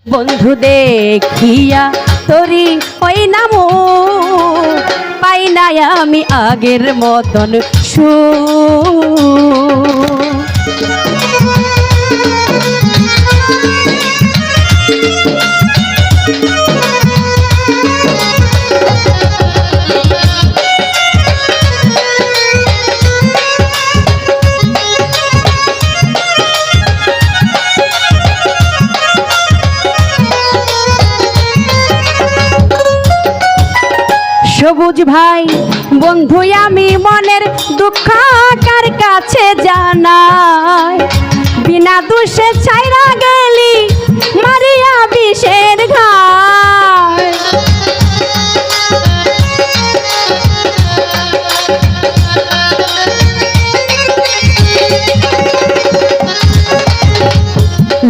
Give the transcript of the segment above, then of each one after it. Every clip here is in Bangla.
বন্ধু দেখিয়া তোরি ওই নামো পাই না আমি আগের মতন সবুজ ভাই বন্ধু আমি মনের দুঃখ কার কাছে জানাই বিনা দোষে ছাইরা গেলি মারিয়া বিষের ঘায়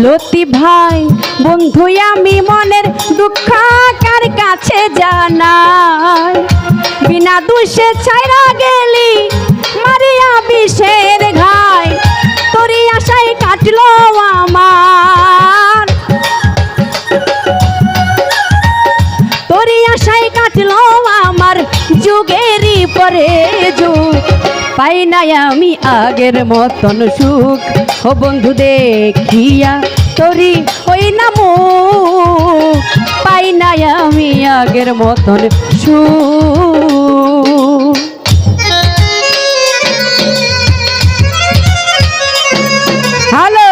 লতি ভাই বন্ধু আমি মনের দুঃখ কার কাছে জানাই বিনা দোষে ছাইরা গেলি মারিয়া বিষের ঘায় তোরি আশায় কাটলো আমার তোরি আশায় কাটলো আমার যুগেরই পরে যুগ পাই না আমি আগের মতন সুখ ও বন্ধু দেখিয়া তোরি ওই নামো পাই না আমি আগের মতন সুখ। হ্যালো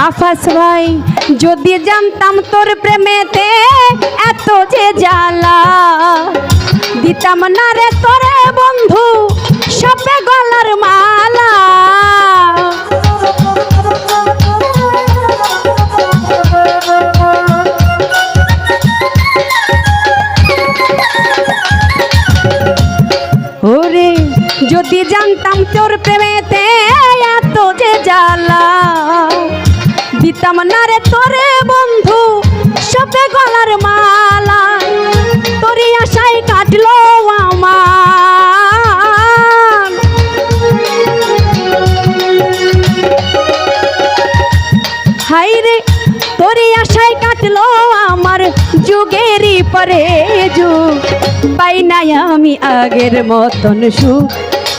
আফাস ভাই যদি জানতাম তোর প্রেমেতে এত যে জ্বালা দিতাম না রে তোরে বন্ধু সবে গলার মালা ওরে যদি জানতাম তোর প্রেমেতে এত যে জ্বালা দিতাম না রে তোরে বন্ধু সবে গলার মালা তোরি আশায় কাটলো আমার হাই রে তোরি আশায় কাটলো আমার যুগেরই পরে যুগ পাই না আমি আগের মতন সুখ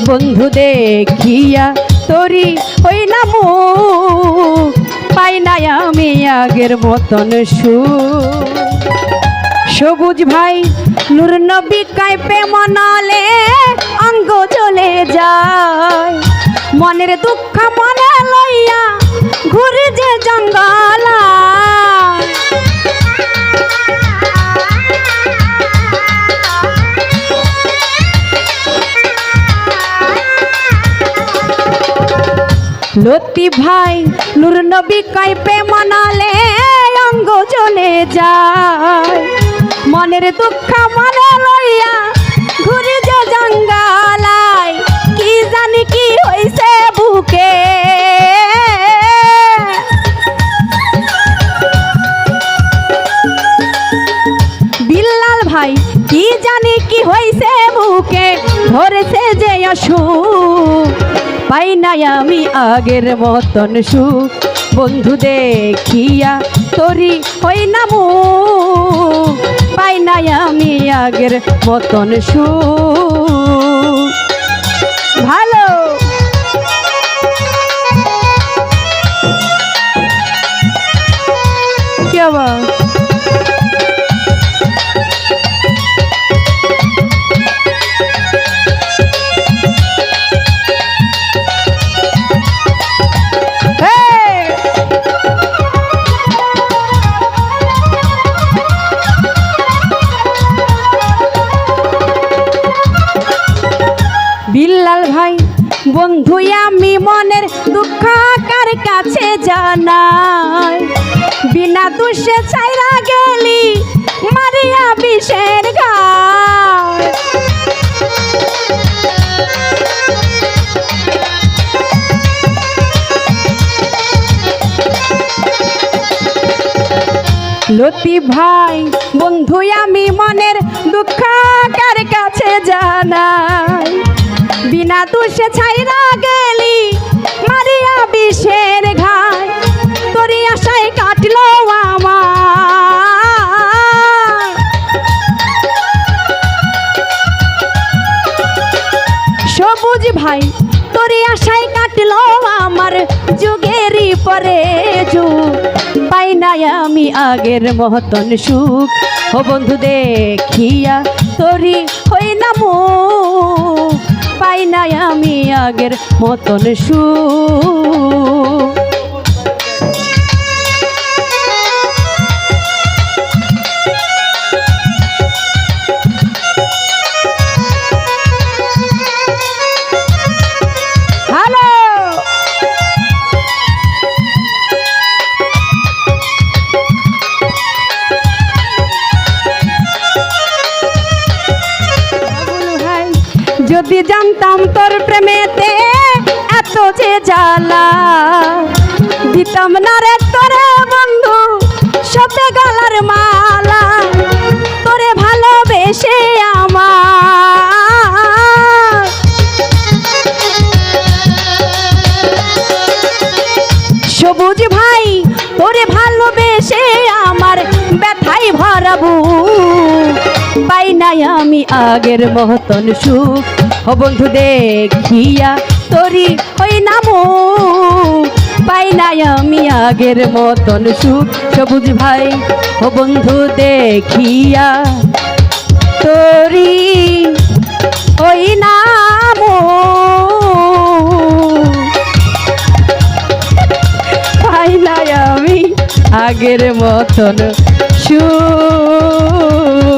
বন্ধু দেখিয়া তোরি ওই নামো পাই না আমি আগের মতন সুখ। সবুজ ভাই নূর নবী কাইপে মনালে অঙ্গ চলে যায় মনের দুঃখ মনে লইয়া ঘুরে যে জঙ্গলা লতি ভাই নূর নবী কাইপে মনালে অঙ্গ চলে যায় মনের দুঃখ মনে লইয়া ঘুরে যে জঙ্গলায় কি জানি কি হইছে বুকে বিল্লাল ভাই কি জানি কি হইছে বুকে ধরেছে যে অসুখ পাই না আমি আগের মতন সুখ বন্ধু দেখিয়া তোরি ওই নামো পাই না আমি আগের মতন সুখ। ভালো কি আবার বিল্লাল ভাই বন্ধু আমি মনের দুঃখ কার কাছে জানাই, বিনা দোষে ছাইরা গেলি মারিয়া বিষের ঘায়। লতিফ ভাই বন্ধু আমি মনের দুঃখ কার কাছে জানাই, বিনা দোষে ছাইরা গেলি মারিয়া বিষের ঘায়। তোরি আশায় কাটলো আমার সবুজ ভাই, তোরি আশায় কাটলো আমার যুগেরই পরে যুগ। পাই নাই আমি আগের মতন সুখ, ও বন্ধু দেখিয়া তোরি হই না মুখ। পাই নাই আমি আগের মতন সুখ। যদি জানতাম তোর প্রেমেতে এত যে জ্বালা, দিতাম না রে তোরে বন্ধু সবে গলার মালা। তোরে ভালোবেসে আমার সবুজ ভাই, তোরে ভালোবেসে আমার ব্যথাই ভরাবো। পাই নাই আমি আগের মতন সুখ, ও বন্ধু দেখিয়া তোরি হই না মুখ। পাই নাই আমি আগের মতন সুখ, সবুজ ভাই ও বন্ধু দেখিয়া তোরি হই না মুখ। পাই নাই আমি আগের মতন সুখ।